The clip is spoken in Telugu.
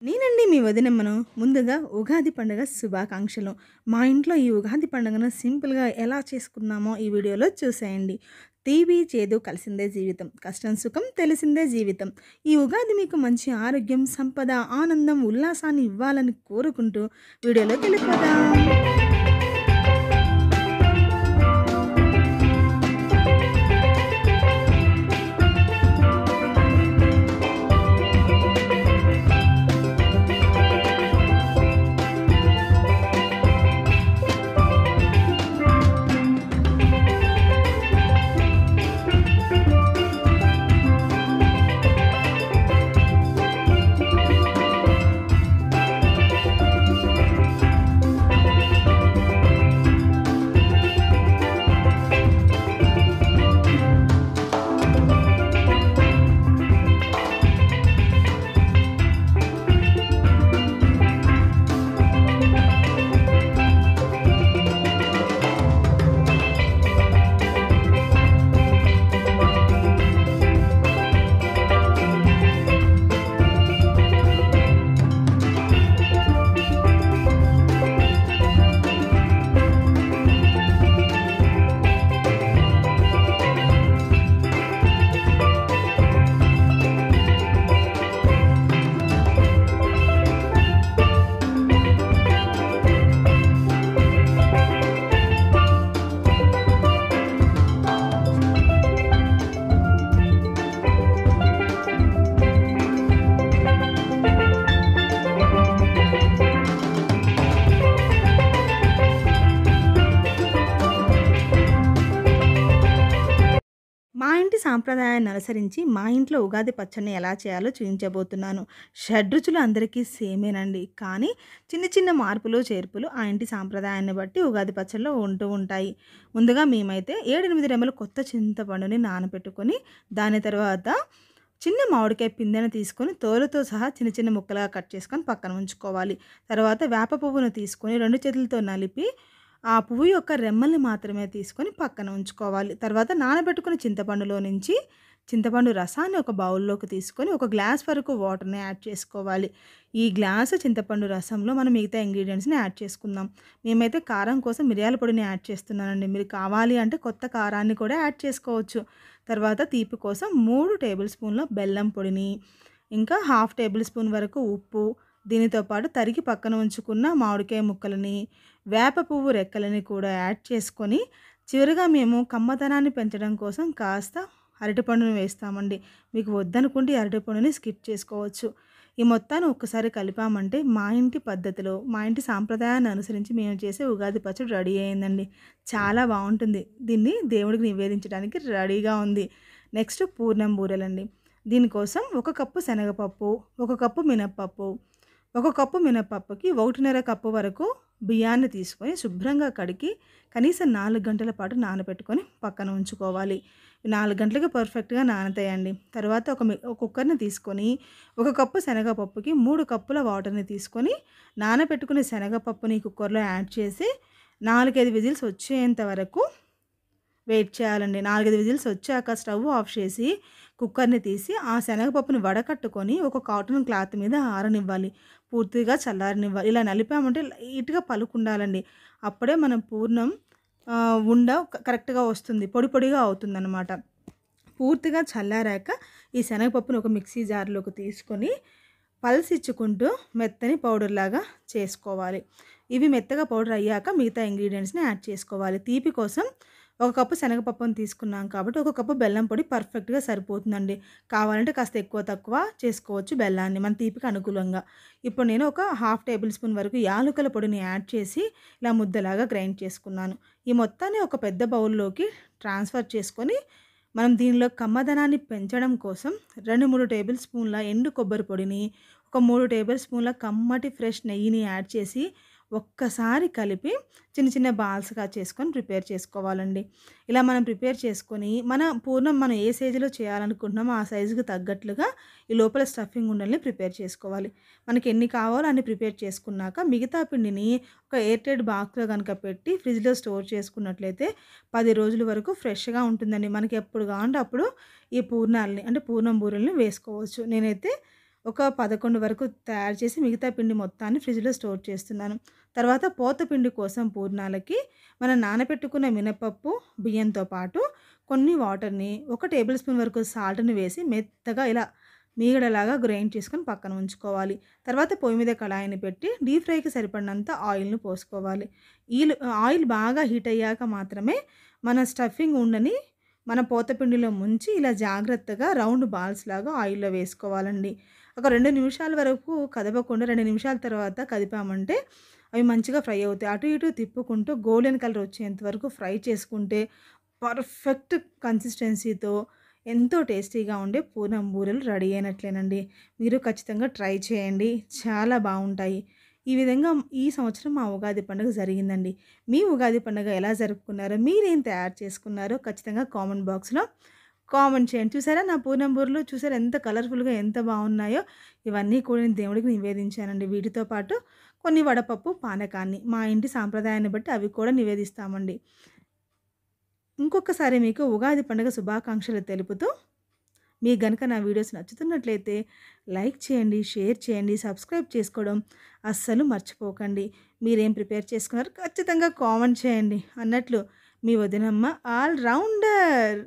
నేనండి మీ వదినమ్మను. ముందుగా ఉగాది పండుగ శుభాకాంక్షలు. మా ఇంట్లో ఈ ఉగాది పండుగను సింపుల్‌గా ఎలా చేసుకున్నామో ఈ వీడియోలో చూసేయండి. తీపి, చేదు కలిసిందే జీవితం. కష్టం, సుఖం తెలిసిందే జీవితం. ఈ ఉగాది మీకు మంచి ఆరోగ్యం, సంపద, ఆనందం, ఉల్లాసాన్ని ఇవ్వాలని కోరుకుంటూ వీడియోలోకెళ్ళిపోదాం. మా ఇంటి సాంప్రదాయాన్ని అనుసరించి మా ఇంట్లో ఉగాది పచ్చడిని ఎలా చేయాలో చూపించబోతున్నాను. షడ్రుచులు అందరికీ సేమేనండి. కానీ చిన్న చిన్న మార్పులు, చేర్పులు ఆ ఇంటి సాంప్రదాయాన్ని బట్టి ఉగాది పచ్చడిలో ఉంటూ ఉంటాయి. ముందుగా మేమైతే 7, 8 రెమ్మలు కొత్త చింతపండుని నానబెట్టుకొని, దాని తర్వాత చిన్న మామిడికాయ పిందెను తీసుకొని తోలుతో సహా చిన్న చిన్న ముక్కలుగా కట్ చేసుకొని పక్కన ఉంచుకోవాలి. తర్వాత వేప పువ్వును తీసుకొని 2 చేతులతో నలిపి ఆ పువ్వు యొక్క రెమ్మల్ని మాత్రమే తీసుకొని పక్కన ఉంచుకోవాలి. తర్వాత నానబెట్టుకున్న చింతపండులో నుంచి చింతపండు రసాన్ని ఒక బౌల్లోకి తీసుకొని ఒక గ్లాస్ వరకు వాటర్‌ని యాడ్ చేసుకోవాలి. ఈ గ్లాసు చింతపండు రసంలో మనం మిగతా ఇంగ్రీడియెంట్స్‌ని యాడ్ చేసుకుందాం. మేమైతే కారం కోసం మిరియాల పొడిని యాడ్ చేస్తున్నానండి. మీరు కావాలి అంటే కొత్త కారాన్ని కూడా యాడ్ చేసుకోవచ్చు. తర్వాత తీపి కోసం 3 టేబుల్ స్పూన్ల బెల్లం పొడిని, ఇంకా హాఫ్ టేబుల్ స్పూన్ వరకు ఉప్పు, దీనితో పాటు తరిగి పక్కన ఉంచుకున్న మామిడికాయ ముక్కలని, వేప పువ్వు రెక్కలని కూడా యాడ్ చేసుకొని, చివరగా మేము కమ్మదనాన్ని పెంచడం కోసం కాస్త అరటిపండును వేస్తామండి. మీకు వద్దనుకుంటే ఈ అరటిపండుని స్కిప్ చేసుకోవచ్చు. ఈ మొత్తాన్ని ఒక్కసారి కలిపామంటే మా ఇంటి పద్ధతిలో, మా ఇంటి సాంప్రదాయాన్ని అనుసరించి మేము చేసే ఉగాది పచ్చడి రెడీ అయిందండి. చాలా బాగుంటుంది. దీన్ని దేవుడికి నివేదించడానికి రెడీగా ఉంది. నెక్స్ట్ పూర్ణం బూరెలండి. దీనికోసం 1 కప్పు శనగపప్పు, 1 కప్పు మినప్పప్పు, 1 కప్పు మినపప్పుకి 1.5 కప్పు వరకు బియ్యాన్ని తీసుకొని శుభ్రంగా కడిగి కనీసం 4 గంటల పాటు నానబెట్టుకొని పక్కన ఉంచుకోవాలి. 4 గంటలకి పర్ఫెక్ట్‌గా నానతాయండి. తర్వాత ఒక కుక్కర్‌ని తీసుకొని 1 కప్పు శనగపప్పుకి 3 కప్పుల వాటర్‌ని తీసుకొని నానబెట్టుకునే శనగపప్పుని కుక్కర్‌లో యాడ్ చేసి 4, 5 విజిల్స్ వచ్చేంత వరకు వెయిట్ చేయాలండి. 4, 5 విజిల్స్ వచ్చాక స్టవ్ ఆఫ్ చేసి కుక్కర్‌ని తీసి ఆ శనగపప్పుని వడకట్టుకొని ఒక కాటన్ క్లాత్ మీద ఆరనివ్వాలి. పూర్తిగా చల్లారనివ్వాలి. ఇలా నలిపామంటే లైట్‌గా పలుకుండాలండి. అప్పుడే మనం పూర్ణం ఉండ కరెక్ట్‌గా వస్తుంది. పొడి పొడిగా అవుతుందనమాట. పూర్తిగా చల్లారాక ఈ శనగపప్పుని ఒక మిక్సీ జార్‌లోకి తీసుకొని పల్స్ ఇచ్చుకుంటూ మెత్తని పౌడర్‌లాగా చేసుకోవాలి. ఇవి మెత్తగా పౌడర్ అయ్యాక మిగతా ఇంగ్రీడియెంట్స్‌ని యాడ్ చేసుకోవాలి. తీపి కోసం 1 కప్పు శనగపప్పుని తీసుకున్నాం కాబట్టి 1 కప్పు బెల్లం పొడి పర్ఫెక్ట్‌గా సరిపోతుందండి. కావాలంటే కాస్త ఎక్కువ తక్కువ చేసుకోవచ్చు బెల్లాన్ని మన తీపికి అనుకూలంగా. ఇప్పుడు నేను ఒక హాఫ్ టేబుల్ స్పూన్ వరకు యాలకుల పొడిని యాడ్ చేసి ఇలా ముద్దలాగా గ్రైండ్ చేసుకున్నాను. ఈ మొత్తాన్ని ఒక పెద్ద బౌల్‌లోకి ట్రాన్స్‌ఫర్ చేసుకొని మనం దీనిలో కమ్మదనాన్ని పెంచడం కోసం 2, 3 టేబుల్ స్పూన్ల ఎండు కొబ్బరి పొడిని, ఒక 3 టేబుల్ స్పూన్ల కమ్మటి ఫ్రెష్ నెయ్యిని యాడ్ చేసి ఒక్కసారి కలిపి చిన్న చిన్న బాల్స్‌గా చేసుకొని ప్రిపేర్ చేసుకోవాలండి. ఇలా మనం ప్రిపేర్ చేసుకొని మన పూర్ణం మనం ఏ సైజులో చేయాలనుకుంటున్నామో ఆ సైజుకి తగ్గట్లుగా ఈ లోపల స్టఫింగ్ ఉండల్ని ప్రిపేర్ చేసుకోవాలి. మనకి ఎన్ని కావాలో అన్ని ప్రిపేర్ చేసుకున్నాక మిగతా పిండిని ఒక ఎయిర్ టైట్ బాక్స్‌లో గనుక పెట్టి ఫ్రిడ్జ్‌లో స్టోర్ చేసుకున్నట్లయితే 10 రోజుల వరకు ఫ్రెష్‌గా ఉంటుందండి. మనకి ఎప్పుడు కావాలంటే అప్పుడు ఈ పూర్ణాలని అంటే పూర్ణం బూరెల్ని వేసుకోవచ్చు. నేనైతే ఒక 11 వరకు తయారు చేసి మిగతా పిండి మొత్తాన్ని ఫ్రిడ్జ్‌లో స్టోర్ చేస్తున్నాను. తర్వాత పోత పిండి కోసం పూర్ణాలకి మనం నానబెట్టుకున్న మినపప్పు, బియ్యంతో పాటు కొన్ని వాటర్‌ని, ఒక టేబుల్ స్పూన్ వరకు సాల్ట్‌ని వేసి మెత్తగా ఇలా మీగడలాగా గ్రైండ్ చేసుకొని పక్కన ఉంచుకోవాలి. తర్వాత పొయ్యి మీద కళాయిని పెట్టి డీప్ ఫ్రైకి సరిపడినంత ఆయిల్‌ని పోసుకోవాలి. ఆయిల్ బాగా హీట్ అయ్యాక మాత్రమే మన స్టఫింగ్ ఉండని మన పోతపిండిలో ముంచి ఇలా జాగ్రత్తగా రౌండ్ బాల్స్ లాగా ఆయిల్‌లో వేసుకోవాలండి. ఒక 2 నిమిషాల వరకు కదపకుండా 2 నిమిషాల తర్వాత కదిపామంటే అవి మంచిగా ఫ్రై అవుతాయి. అటు ఇటు తిప్పుకుంటూ గోల్డెన్ కలర్ వచ్చేంత వరకు ఫ్రై చేసుకుంటే పర్ఫెక్ట్ కన్సిస్టెన్సీతో ఎంతో టేస్టీగా ఉండే పూర్ణం బూరెలు రెడీ అయినట్లేనండి. మీరు ఖచ్చితంగా ట్రై చేయండి. చాలా బావుంటాయి. ఈ విధంగా ఈ సంవత్సరం మా ఉగాది పండుగ జరిగిందండి. మీ ఉగాది పండుగ ఎలా జరుపుకున్నారో, మీరేం తయారు చేసుకున్నారో ఖచ్చితంగా కామెంట్ బాక్స్‌లో కామెంట్ చేయండి. చూసారా నా పూర్ణం బూరెలు చూసారా ఎంత కలర్‌ఫుల్‌గా ఎంత బావున్నాయో. ఇవన్నీ కూడా నేను దేవుడికి నివేదించానండి. వీటితో పాటు కొన్ని వడపప్పు, పానకాన్ని మా ఇంటి సాంప్రదాయాన్ని బట్టి అవి కూడా నివేదిస్తామండి. ఇంకొకసారి మీకు ఉగాది పండుగ శుభాకాంక్షలు తెలుపుతూ మీకు గనుక నా వీడియోస్ నచ్చుతున్నట్లయితే లైక్ చేయండి, షేర్ చేయండి, సబ్స్క్రైబ్ చేసుకోవడం అస్సలు మర్చిపోకండి. మీరేం ప్రిపేర్ చేసుకున్నారో ఖచ్చితంగా కామెంట్ చేయండి. అన్నట్లు మీ వదినమ్మ ఆల్ రౌండర్.